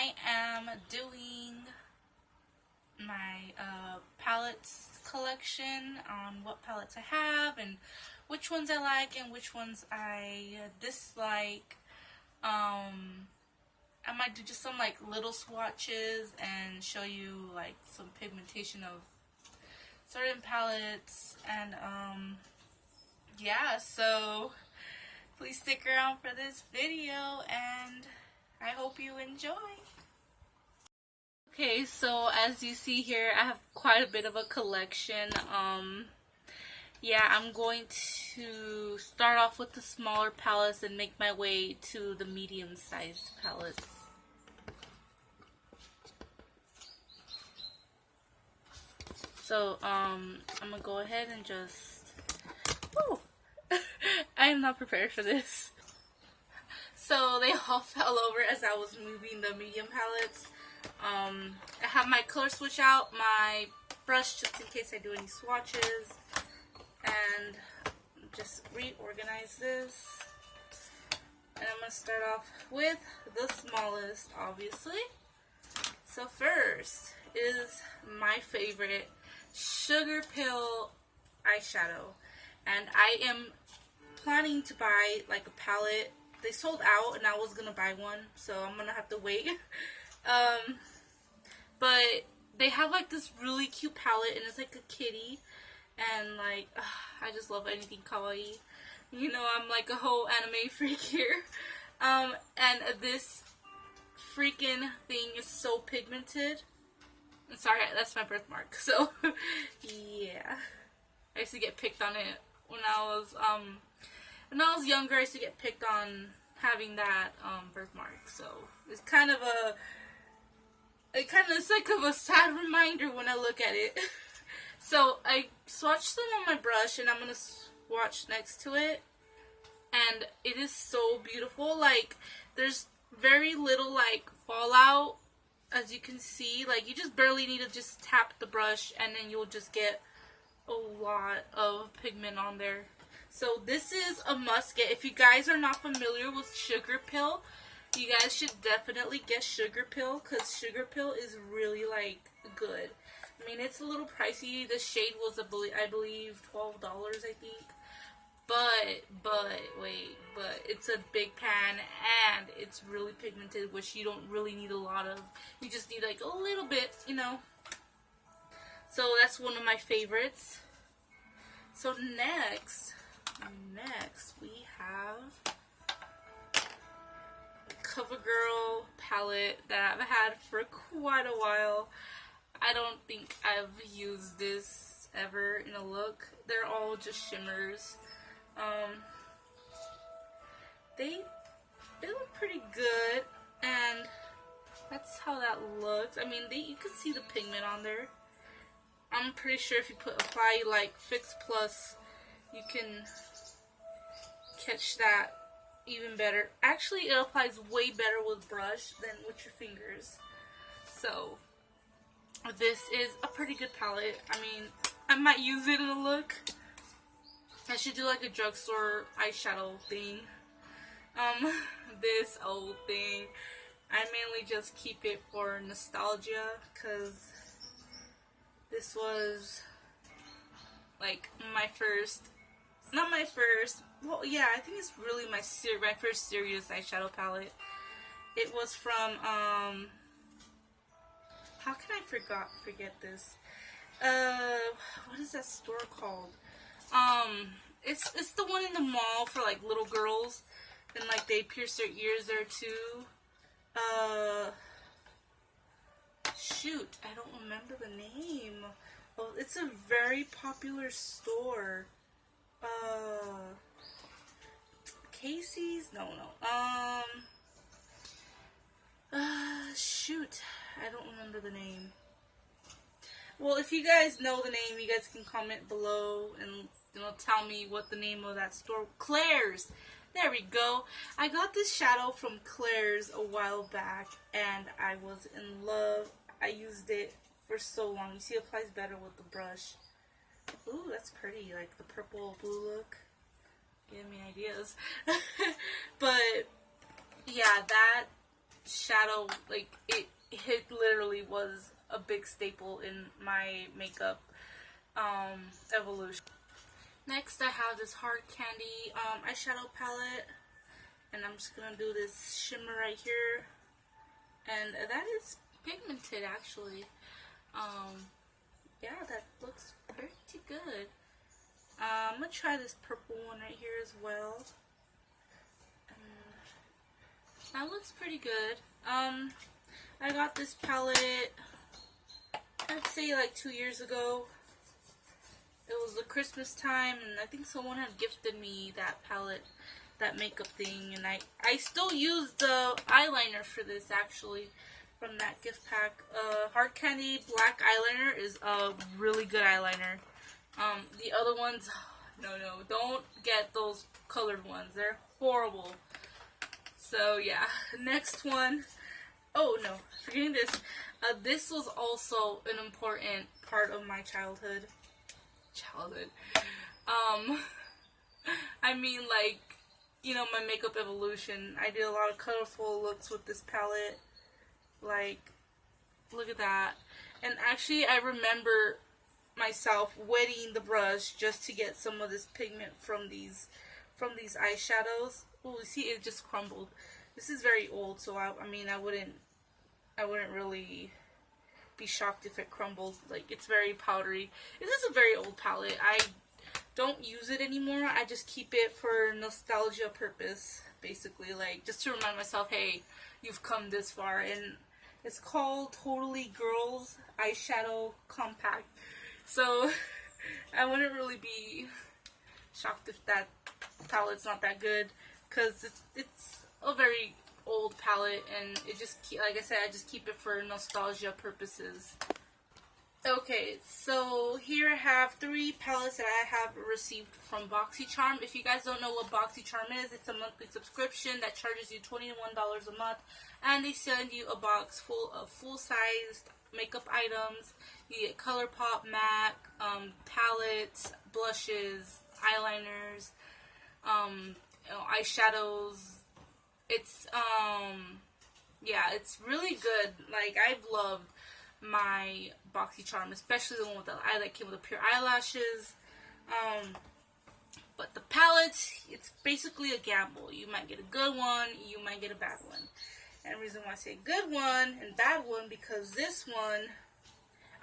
I am doing my palettes collection on what palettes I have and which ones I like and which ones I dislike. I might do just some like little swatches and show you like some pigmentation of certain palettes, and yeah, so please stick around for this video and I hope you enjoy. Okay, so as you see here, I have quite a bit of a collection. Yeah, I'm going to start off with the smaller palettes and make my way to the medium-sized palettes. So, I'm gonna go ahead and just... Woo! I am not prepared for this. So, they all fell over as I was moving the medium palettes. I have my color switch out, my brush just in case I do any swatches, and just reorganize this. And I'm going to start off with the smallest, obviously. So first is my favorite Sugar Pill eyeshadow, and I am planning to buy like a palette. They sold out and I was going to buy one, so I'm going to have to wait. But they have like this really cute palette and it's like a kitty, and like I just love anything kawaii. You know, I'm like a whole anime freak here. And this freaking thing is so pigmented. I'm sorry, that's my birthmark. So yeah, I used to get picked on it when I was younger. I used to get picked on having that birthmark. So it's kind of it's like a sad reminder when I look at it. So I swatched them on my brush and I'm going to swatch next to it. And it is so beautiful. Like, there's very little like fallout, as you can see. Like, you just barely need to just tap the brush and then you'll just get a lot of pigment on there. So this is a must get. If you guys are not familiar with Sugar Pill, you guys should definitely get Sugar Pill, because Sugar Pill is really like good. I mean, it's a little pricey. The shade was I believe $12, I think. But it's a big pan and it's really pigmented, which you don't really need a lot of. You just need like a little bit, you know. So that's one of my favorites. So next we have CoverGirl palette that I've had for quite a while. I don't think I've used this ever in a look. They're all just shimmers. They look pretty good, and that's how that looks. I mean, you can see the pigment on there. I'm pretty sure if you apply like Fix Plus, you can catch that even better. Actually, it applies way better with brush than with your fingers. So this is a pretty good palette. I mean, I might use it in a look. I should do like a drugstore eyeshadow thing. This old thing, I mainly just keep it for nostalgia, because this was like well, yeah, I think it's really my first serious eyeshadow palette. It was from, how can I forget this? What is that store called? It's the one in the mall for like little girls, and like they pierce their ears there too. Shoot, I don't remember the name. Oh, it's a very popular store. Casey's? No. Shoot, I don't remember the name. Well, if you guys know the name, you guys can comment below and, you know, tell me what the name of that store. Claire's. There we go. I got this shadow from Claire's a while back, and I was in love. I used it for so long. You see, it applies better with the brush. Ooh, that's pretty. Like the purple blue look. Give me ideas. But yeah, shadow, like, it literally was a big staple in my makeup evolution. Next, I have this Hard Candy eyeshadow palette, and I'm just gonna do this shimmer right here, and that is pigmented actually. Yeah, that looks pretty good. I'm gonna try this purple one right here as well. That looks pretty good. I got this palette, I'd say like 2 years ago. It was the Christmas time, and I think someone had gifted me that palette, that makeup thing, and I still use the eyeliner for this actually, from that gift pack. Hard Candy black eyeliner is a really good eyeliner. The other ones, no, don't get those colored ones. They're horrible. So yeah, next one. Oh no, forgetting this. This was also an important part of my childhood. I mean, like, you know, my makeup evolution. I did a lot of colorful looks with this palette. Like, look at that. And actually, I remember myself wetting the brush just to get some of this pigment from these eyeshadows. Oh, you see, it just crumbled. This is very old, so I mean, I wouldn't really be shocked if it crumbled. Like, it's very powdery. This is a very old palette. I don't use it anymore. I just keep it for nostalgia purpose, basically, like, just to remind myself, hey, you've come this far. And it's called Totally Girls Eyeshadow Compact. So I wouldn't really be shocked if that palette's not that good, because it's a very old palette, and it just, like I said, I just keep it for nostalgia purposes. Okay, so here I have 3 palettes that I have received from BoxyCharm. If you guys don't know what BoxyCharm is, it's a monthly subscription that charges you $21 a month, and they send you a box full of full-sized makeup items. You get ColourPop, MAC, palettes, blushes, eyeliners, eyeshadows. It's yeah, it's really good. Like, I've loved my BoxyCharm, especially the one with the eye that came with the pure eyelashes. But the palettes, it's basically a gamble. You might get a good one, you might get a bad one. And the reason why I say good one and bad one, because this one,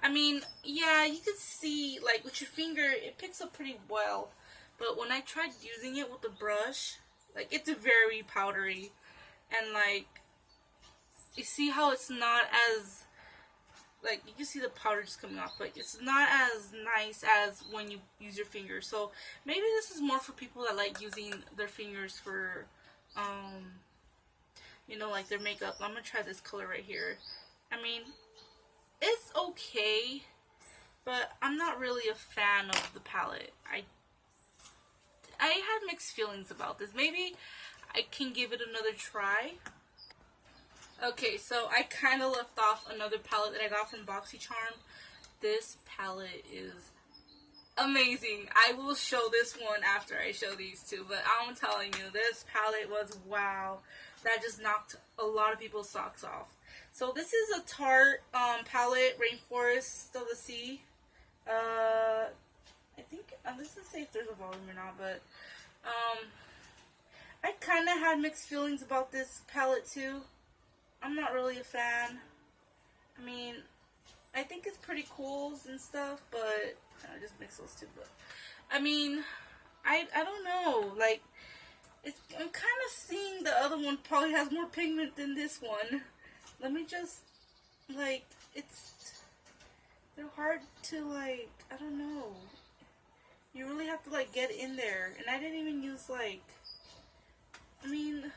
I mean, yeah, you can see, like, with your finger, it picks up pretty well. But when I tried using it with the brush, like, it's very powdery. And, like, you see how it's not as, like, you can see the powder just coming off, but it's not as nice as when you use your fingers. So maybe this is more for people that like using their fingers for, you know, like their makeup. I'm gonna try this color right here. I mean, it's okay, but I'm not really a fan of the palette. I had mixed feelings about this. Maybe I can give it another try. Okay, so I kind of left off another palette that I got from BoxyCharm. This palette is amazing. I will show this one after I show these two, but I'm telling you, this palette was wow. That just knocked a lot of people's socks off. So this is a Tarte palette, Rainforest of the Sea. I think, this doesn't say if there's a volume or not, but I kind of had mixed feelings about this palette too. I'm not really a fan. I mean, I think it's pretty cool and stuff, but I just mix those two. But I mean, I don't know. Like, I'm kind of seeing the other one probably has more pigment than this one. Let me just, like, they're hard to, like, I don't know. You really have to, like, get in there. And I didn't even use, like, I mean,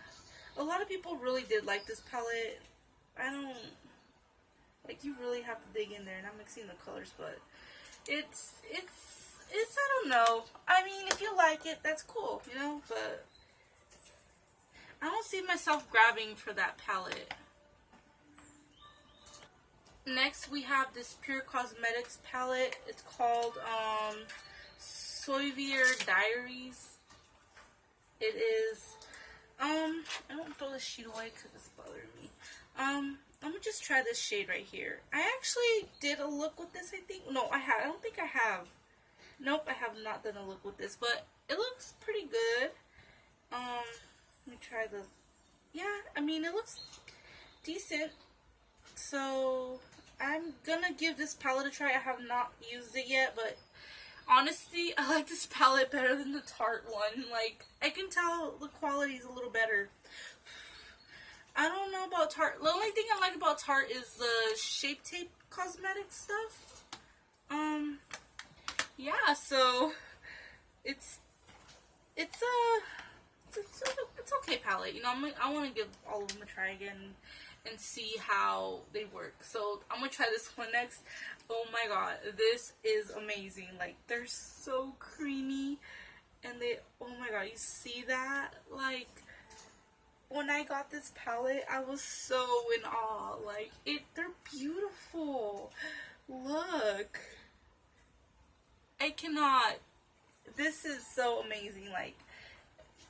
a lot of people really did like this palette. I don't, like, you really have to dig in there, and I'm mixing the colors, but it's, I don't know. I mean, if you like it, that's cool, you know, but I don't see myself grabbing for that palette. Next, we have this Pure Cosmetics palette. It's called, Soyvier Diaries. It is, I don't throw this sheet away because it's bothering me. I'm gonna just try this shade right here. I actually did a look with this, I think. No, I don't think I have. Nope, I have not done a look with this, but it looks pretty good. Let me try the, yeah, I mean, it looks decent. So, I'm gonna give this palette a try. I have not used it yet, but honestly, I like this palette better than the Tarte one. Like, I can tell the quality is a little better. I don't know about Tarte. The only thing I like about Tarte is the Shape Tape cosmetic stuff. Yeah, so it's okay palette. You know, I want to give all of them a try again and see how they work. So I'm gonna try this one next. Oh my god, this is amazing. Like, they're so creamy, and oh my god, you see that? Like, when I got this palette, I was so in awe. Like, they're beautiful. Look. I cannot. This is so amazing. Like,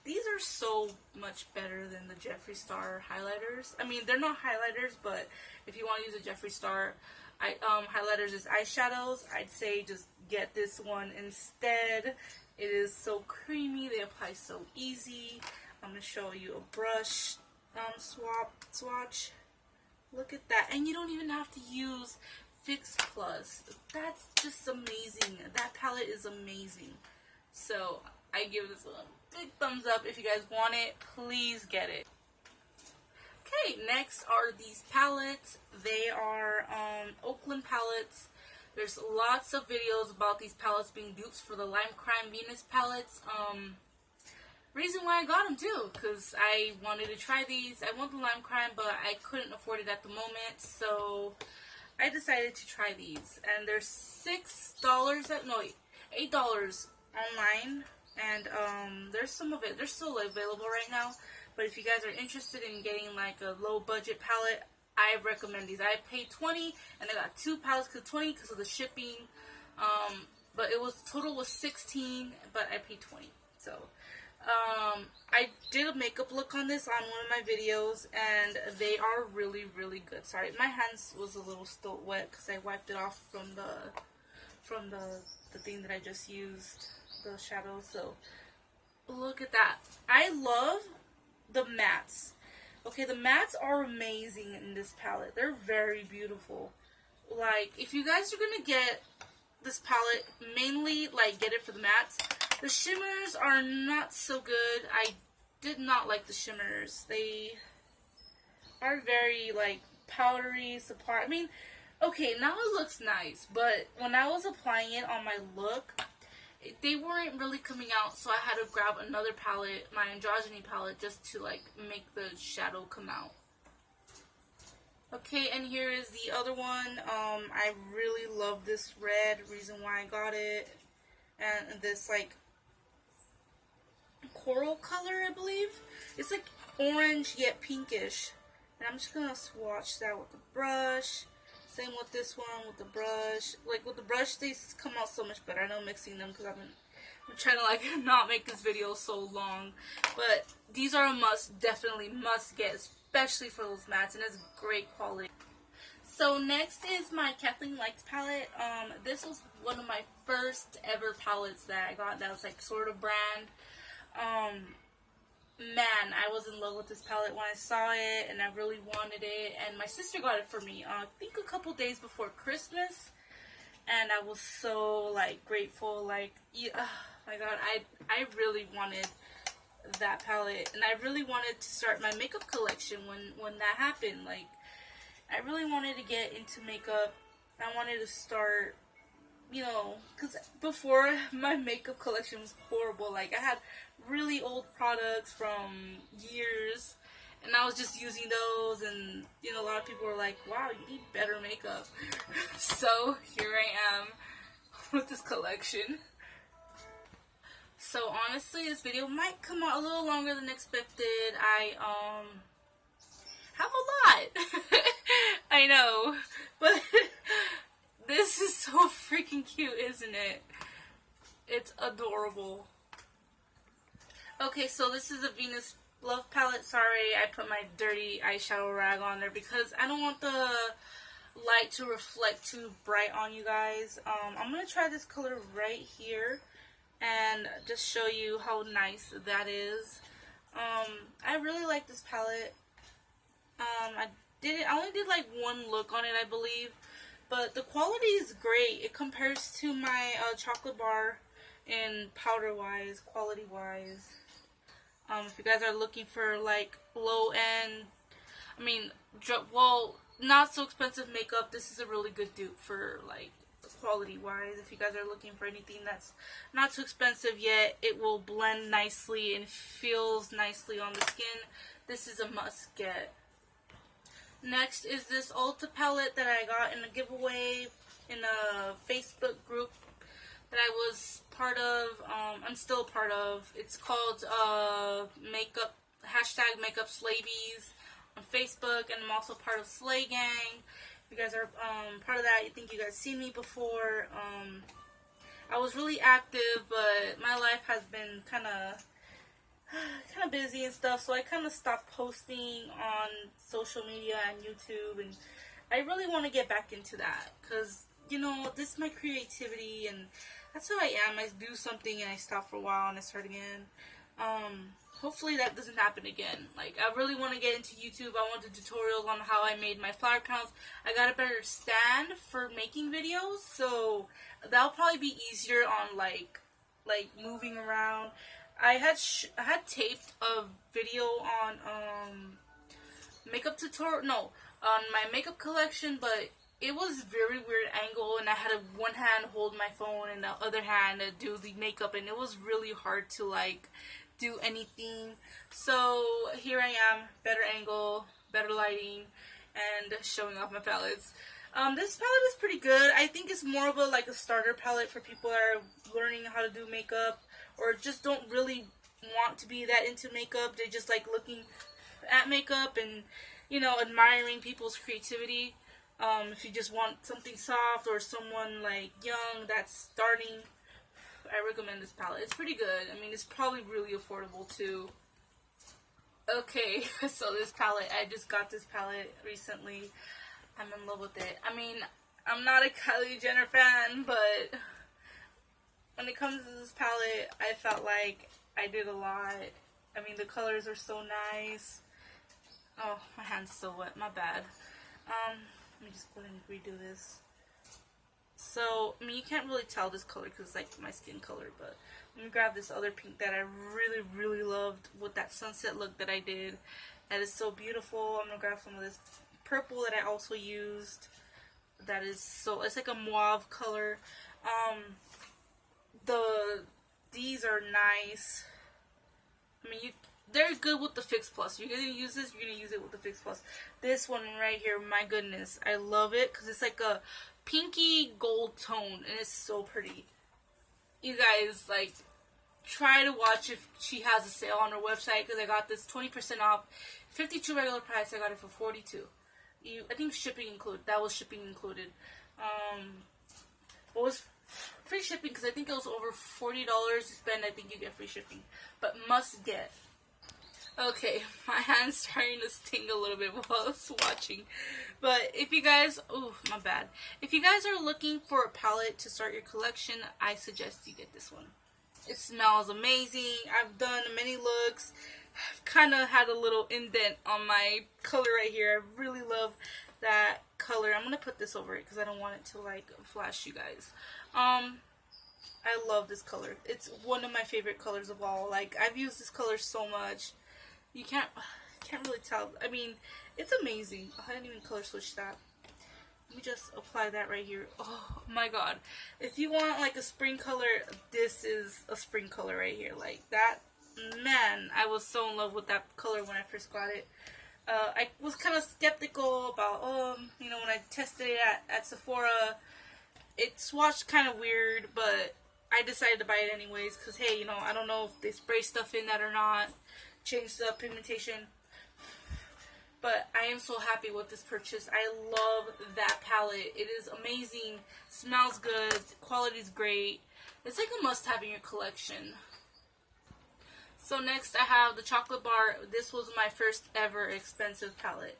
these are so much better than the Jeffree Star highlighters. I mean, they're not highlighters, but if you want to use a Jeffree Star highlighters as eyeshadows, I'd say just get this one instead. It is so creamy. They apply so easy. I'm going to show you a brush swatch. Look at that. And you don't even have to use Fix Plus. That's just amazing. That palette is amazing. So, I give this one a big thumbs up. If you guys want it, please get it. Okay, next are these palettes. They are Oakland palettes. There's lots of videos about these palettes being dupes for the Lime Crime Venus palettes. Reason why I got them too, because I wanted to try these. I want the Lime Crime, but I couldn't afford it at the moment, so I decided to try these. And they're $8 online, and there's some of it. They're still available right now, but if you guys are interested in getting like a low budget palette, I recommend these. I paid $20, and I got 2 palettes because $20 because of the shipping. But total was $16, but I paid $20. So I did a makeup look on this on one of my videos, and they are really, really good. Sorry, my hands was a little still wet because I wiped it off from the thing that I just used, the shadow. So look at that. I love the mattes. Okay, the mattes are amazing in this palette. They're very beautiful. Like, if you guys are gonna get this palette, mainly like get it for the mattes. The shimmers are not so good. I did not like the shimmers. They are very like powdery, supply. I mean, okay, now it looks nice, but when I was applying it on my look, they weren't really coming out, so I had to grab another palette, my Androgyny palette, just to like make the shadow come out. Okay, and here is the other one. I really love this red, reason why I got it. And this like coral color, I believe. It's like orange yet pinkish. And I'm just gonna swatch that with the brush. Same with this one with the brush. Like with the brush, these come out so much better. I know mixing them because I'm trying to like not make this video so long. But these are a must, definitely must get, especially for those mattes, and it's great quality. So next is my Kathleen Lights palette. This was one of my first ever palettes that I got that was like sort of brand. Man, I was in love with this palette when I saw it, and I really wanted it, and my sister got it for me, I think a couple days before Christmas, and I was so, like, grateful, like, yeah, oh my god, I really wanted that palette, and I really wanted to start my makeup collection when that happened. Like, I really wanted to get into makeup. I wanted to start, you know, because before, my makeup collection was horrible. Like, I had really old products from years, and I was just using those, and, you know, a lot of people were like, wow, you need better makeup. So, here I am with this collection. So, honestly, this video might come out a little longer than expected. I, have a lot. I know, but this is so freaking cute, isn't it? It's adorable. Okay, so this is a Venus Love palette. Sorry, I put my dirty eyeshadow rag on there because I don't want the light to reflect too bright on you guys. I'm going to try this color right here and just show you how nice that is. I really like this palette. I only did like one look on it, I believe, but the quality is great. It compares to my chocolate bar in powder wise, quality wise. If you guys are looking for like low end, I mean, well, not so expensive makeup, this is a really good dupe for like quality wise. If you guys are looking for anything that's not too expensive yet, it will blend nicely and feels nicely on the skin, this is a must get. Next is this Ulta palette that I got in a giveaway in a Facebook group that I was part of. I'm still part of. It's called makeup #MakeupSlavies on Facebook, and I'm also part of Slay Gang. If you guys are part of that, you think you guys seen me before. I was really active, but my life has been kind of busy and stuff, so I kind of stopped posting on social media and YouTube, and I really want to get back into that because, you know, this is my creativity, and that's how I am. I do something and I stop for a while and I start again. Hopefully that doesn't happen again. Like, I really want to get into YouTube. I want the tutorials on how I made my flower crowns. I got a better stand for making videos, so that'll probably be easier on like moving around. I had taped a video on on my makeup collection, but it was very weird angle, and I had to one hand hold my phone and the other hand to do the makeup, and it was really hard to like do anything. So here I am, better angle, better lighting, and showing off my palettes. This palette is pretty good. I think it's more of a starter palette for people that are learning how to do makeup, or just don't really want to be that into makeup. They just like looking at makeup and, you know, admiring people's creativity. If you just want something soft, or someone like young that's starting, I recommend this palette. It's pretty good. I mean, it's probably really affordable too. Okay, so this palette, I just got this palette recently. I'm in love with it. I mean, I'm not a Kylie Jenner fan, but when it comes to this palette, I felt like I did a lot. I mean, the colors are so nice. Oh, my hand's so wet. My bad. Let me just go ahead and redo this. So, I mean, you can't really tell this color because it's like my skin color, but let me grab this other pink that I really, really loved with that sunset look that I did. That is so beautiful. I'm going to grab some of this purple that I also used. That is so, it's like a mauve color. These are nice. I mean, they're good with the Fix Plus. You're gonna use this, you're gonna use it with the Fix Plus. This one right here, my goodness, I love it because it's like a pinky gold tone and it's so pretty. You guys, like, try to watch if she has a sale on her website, because I got this 20% off. 52 regular price, I got it for 42. I think shipping included. That was shipping included. What was free shipping, because I think it was over $40 to spend. I think you get free shipping, but must get. Okay, my hand's starting to sting a little bit while I was watching. But if you guys, oh, my bad. If you guys are looking for a palette to start your collection, I suggest you get this one. It smells amazing. I've done many looks. I've kind of had a little indent on my color right here. I really love that color. I'm going to put this over it because I don't want it to, like, flash you guys. I love this color. It's one of my favorite colors of all. Like, I've used this color so much. You can't really tell. I mean, it's amazing. I didn't even color switch that. Let me just apply that right here. Oh my god. If you want like a spring color, this is a spring color right here. Like that, man, I was so in love with that color when I first got it. I was kind of skeptical about, you know, when I tested it at Sephora, it swatched kind of weird, but I decided to buy it anyways, because hey, you know, I don't know if they spray stuff in that or not. Change the pigmentation, but I am so happy with this purchase. I love that palette. It is amazing, smells good, quality is great. It's like a must-have in your collection. So next I have the chocolate bar. This was my first ever expensive palette.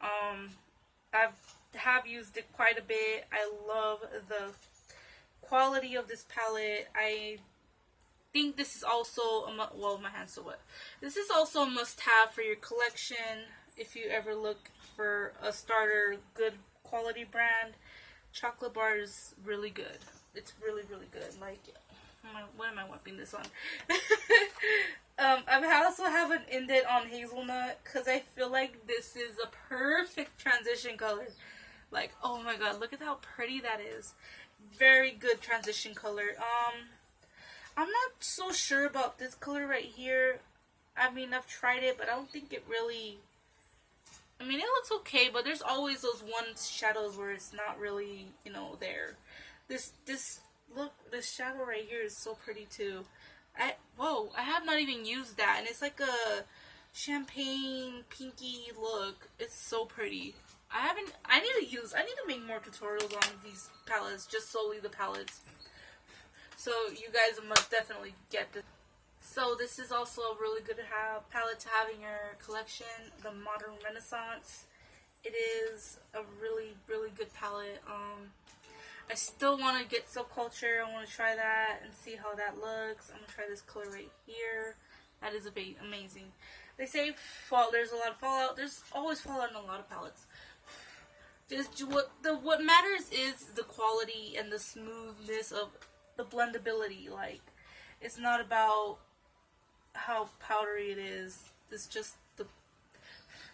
I have used it quite a bit. I love the quality of this palette. I think this is also well, my hand's so wet. This is also a must-have for your collection if you ever look for a starter good quality brand. Chocolate bar is really good. It's really, really good. Like, what am I wiping this on? I also have an indent on hazelnut because I feel like this is a perfect transition color. Like, oh my god, look at how pretty that is. Very good transition color. I'm not so sure about this color right here. I mean, I've tried it, but I don't think it really... I mean, it looks okay, but there's always those one shadows where it's not really, you know, there. Look, this shadow right here is so pretty too. Whoa, I have not even used that, and it's like a champagne pinky look. It's so pretty. I need to make more tutorials on these palettes, just solely the palettes. So you guys must definitely get this. So this is also a really good palette to have in your collection, the Modern Renaissance. It is a really, really good palette. I still want to get Subculture. I want to try that and see how that looks. I'm going to try this color right here. That is amazing. They say there's a lot of fallout. There's always fallout in a lot of palettes. Just what matters is the quality and the smoothness of the blendability. Like, it's not about how powdery it is. It's just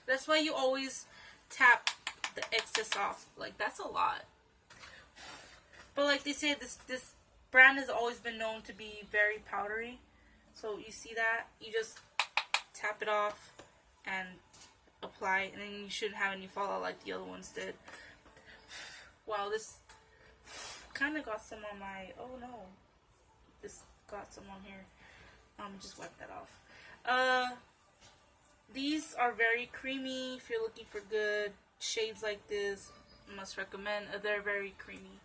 that's why you always tap the excess off. Like, that's a lot. But like they say, this brand has always been known to be very powdery. So you see that? You just tap it off and apply, and then you shouldn't have any fallout like the other ones did. Wow, this kind of got some on my... Oh no. This got some on here. Just wipe that off. These are very creamy. If you're looking for good shades like this, I must recommend. They're very creamy.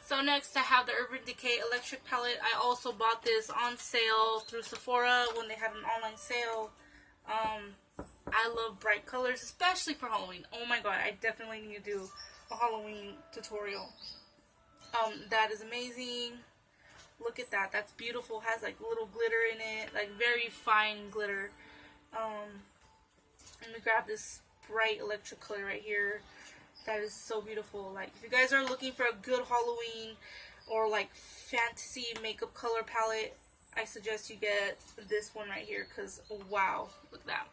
So next I have the Urban Decay Electric Palette. I also bought this on sale through Sephora when they had an online sale. I love bright colors, especially for Halloween. Oh my god, I definitely need to do a Halloween tutorial. That is amazing. Look at that. That's beautiful. Has like little glitter in it, like very fine glitter. Let me grab this bright electric color right here. That is so beautiful. Like, if you guys are looking for a good Halloween or like fantasy makeup color palette, I suggest you get this one right here, because wow, look at that.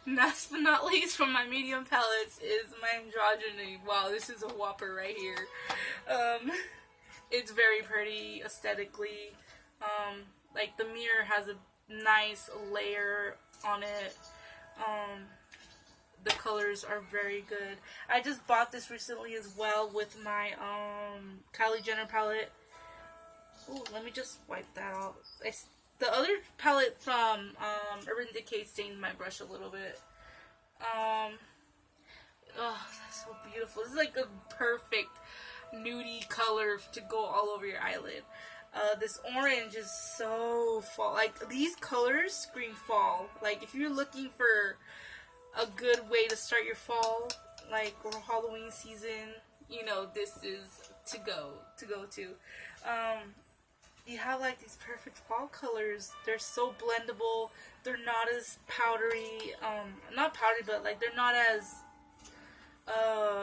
Last but not least, from my medium palettes is my Androgyny. Wow, this is a whopper right here. It's very pretty aesthetically. Like, the mirror has a nice layer on it. The colors are very good. I just bought this recently as well with my Kylie Jenner palette. Ooh, let me just wipe that off. The other palette from Urban Decay stained my brush a little bit. Oh, that's so beautiful. This is like a perfect nudie color to go all over your eyelid. This orange is so fall. Like, these colors scream fall. Like, if you're looking for a good way to start your fall, like, or Halloween season, you know, this is to go to. You have like these perfect fall colors. They're so blendable. They're not as powdery, not powdery, but like they're not as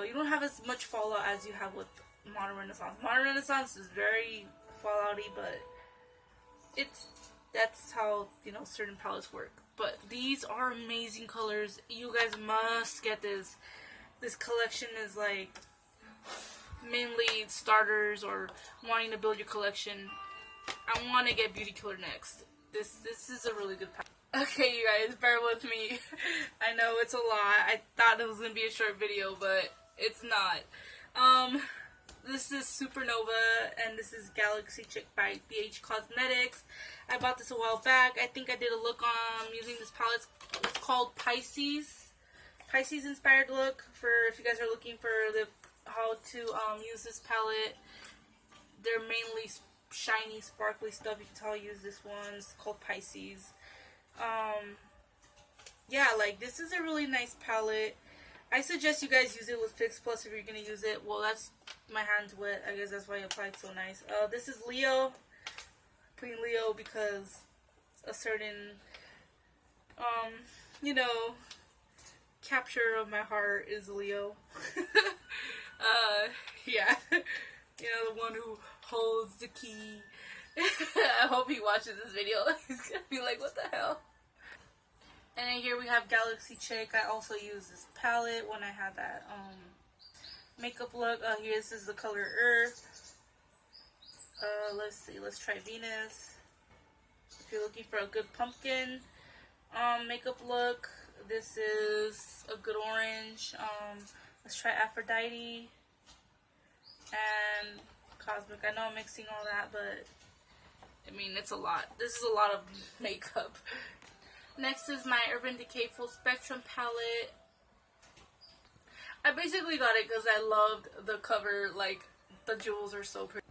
you don't have as much fallout as you have with Modern Renaissance. Modern Renaissance is very fallouty, but that's how, you know, certain palettes work. But these are amazing colors. You guys must get this. This collection is like mainly starters or wanting to build your collection. I want to get Beauty Killer next. This is a really good palette. Okay, you guys, bear with me. I know it's a lot. I thought it was going to be a short video, but it's not. This is Supernova, and this is Galaxy Chick by BH Cosmetics. I bought this a while back. I think I did a look on using this palette. It's called Pisces. Pisces inspired look, for if you guys are looking for how to use this palette. They're mainly shiny, sparkly stuff. You can tell I use this one. It's called Pisces. Yeah, like, this is a really nice palette. I suggest you guys use it with Fix Plus if you're going to use it. Well, that's, my hand's wet. I guess that's why it applied so nice. This is Leo. Putting Leo because a certain, you know, capture of my heart is Leo. Yeah. You know, the one who holds the key. I hope he watches this video. He's gonna be like, what the hell? And then here we have Galaxy Chick. I also use this palette when I had that makeup look. Here, this is the color Earth. Let's see. Let's try Venus. If you're looking for a good pumpkin makeup look, this is a good orange. Let's try Aphrodite and Cosmic. I know I'm mixing all that, but I mean, it's a lot. This is a lot of makeup. Next is my Urban Decay Full Spectrum palette. I basically got it because I loved the cover. Like, the jewels are so pretty.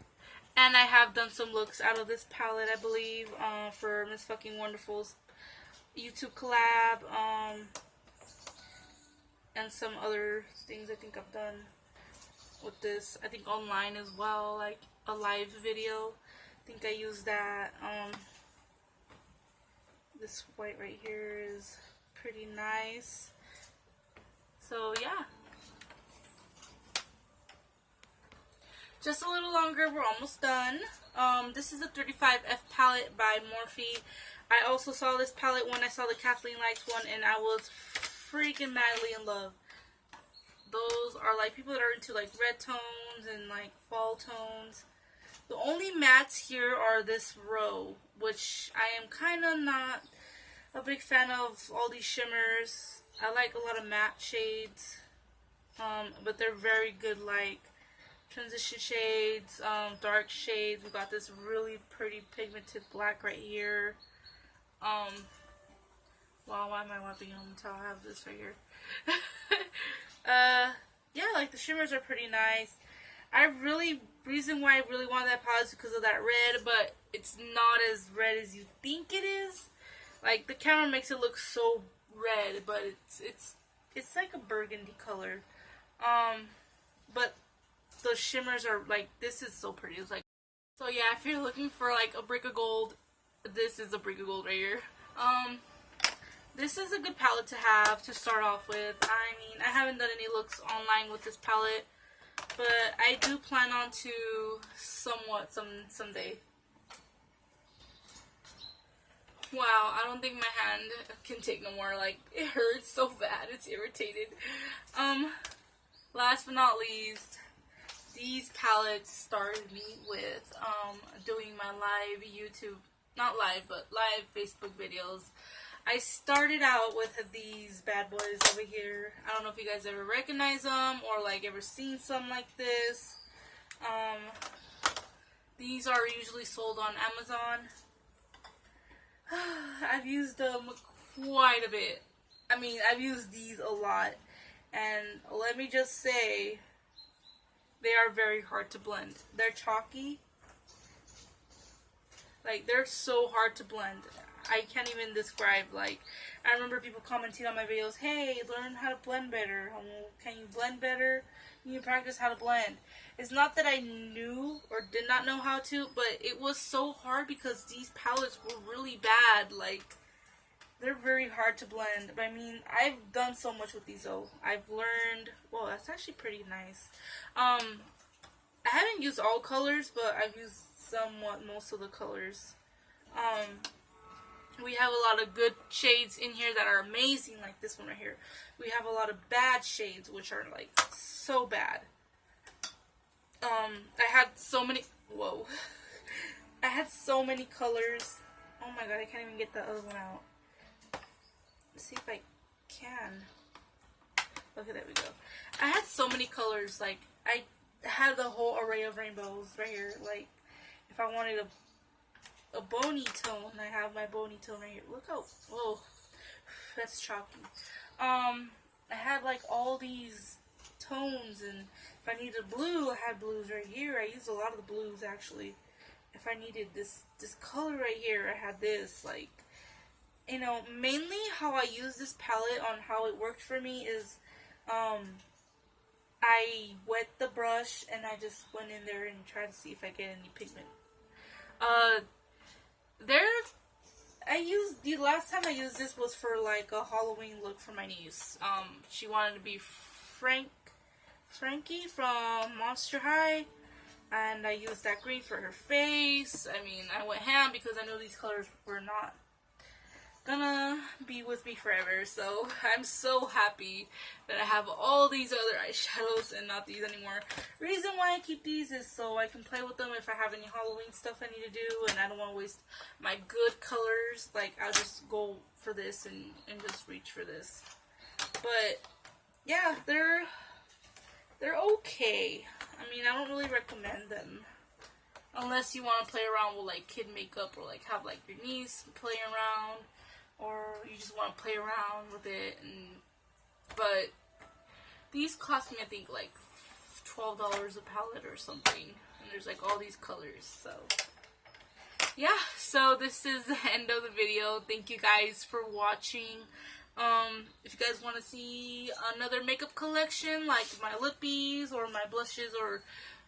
And I have done some looks out of this palette, I believe, for Miss Fucking Wonderful's YouTube collab, and some other things I think I've done with this. I think online as well, like a live video. I think I used that. This white right here is pretty nice. So yeah. Just a little longer, we're almost done. This is a 35F palette by Morphe. I also saw this palette when I saw the Kathleen Lights one, and I was freaking madly in love. Those are like people that are into like red tones and like fall tones. The only mattes here are this row, which I am kind of not a big fan of all these shimmers. I like a lot of matte shades, but they're very good, like transition shades, dark shades. We got this really pretty pigmented black right here. Wow, why am I wiping on the towel? I have this right here. Yeah, like the shimmers are pretty nice. Reason why I really want that palette is because of that red, but it's not as red as you think it is. Like, the camera makes it look so red, but it's like a burgundy color. But the shimmers are like, this is so pretty. It's like, so yeah, if you're looking for like a brick of gold, this is a brick of gold right here. This is a good palette to have to start off with. I mean, I haven't done any looks online with this palette, but I do plan on to somewhat someday. Wow, I don't think my hand can take no more. Like, it hurts so bad. It's irritated. Last but not least, these palettes started me with doing my live YouTube, not live, but live Facebook videos. I started out with these bad boys over here. I don't know if you guys ever recognize them or like ever seen some like this. These are usually sold on Amazon. I've used them quite a bit. I mean, I've used these a lot. And let me just say, they are very hard to blend. They're chalky. Like, they're so hard to blend. I can't even describe. Like, I remember people commenting on my videos, hey, learn how to blend better. Can you blend better? You practice how to blend. It's not that I knew or did not know how to, but it was so hard because these palettes were really bad. Like, they're very hard to blend. But I mean, I've done so much with these though. I've learned, well, that's actually pretty nice. I haven't used all colors, but I've used somewhat most of the colors. We have a lot of good shades in here that are amazing, like this one right here. We have a lot of bad shades, which are like so bad. I had so many, whoa. I had so many colors. Oh my god, I can't even get the other one out. Let's see if I can. Okay, there we go. I had so many colors, like, I had the whole array of rainbows right here. Like, if I wanted a bony tone, I have my bony tone right here. Look how, whoa, that's chalky. I had like all these tones, and if I needed blue, I had blues right here. I used a lot of the blues actually. if I needed this color right here, I had this. Like, you know, mainly how I use this palette on how it worked for me is, I wet the brush and I just went in there and tried to see if I get any pigment. The last time I used this was for like a Halloween look for my niece. She wanted to be Frankie from Monster High, and I used that green for her face. I mean, I went ham because I knew these colors were not gonna be with me forever, so I'm so happy that I have all these other eyeshadows and not these anymore. Reason why I keep these is so I can play with them if I have any Halloween stuff I need to do, and I don't want to waste my good colors. Like, I'll just go for this and just reach for this. But yeah, they're okay. I mean, I don't really recommend them unless you want to play around with like kid makeup, or like have like your niece play around, or you just want to play around with it. But these cost me, I think, like $12 a palette or something, and there's like all these colors. So yeah, so this is the end of the video. Thank you guys for watching. If you guys want to see another makeup collection, like my lippies or my blushes or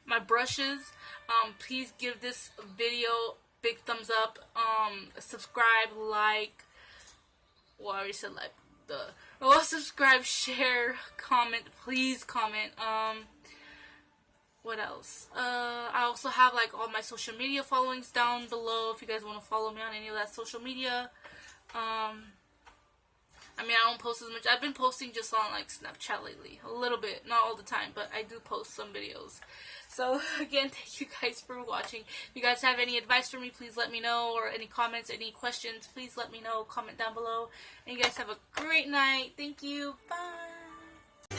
my brushes, please give this video big thumbs up, subscribe, like, well, I already said like, subscribe, share, comment, please comment. What else? I also have like all my social media followings down below if you guys want to follow me on any of that social media. I mean, I don't post as much. I've been posting just on like Snapchat lately, a little bit, not all the time, but I do post some videos. So again, thank you guys for watching. If you guys have any advice for me, please let me know, or any comments, any questions, please let me know. Comment down below. And you guys have a great night. Thank you. Bye.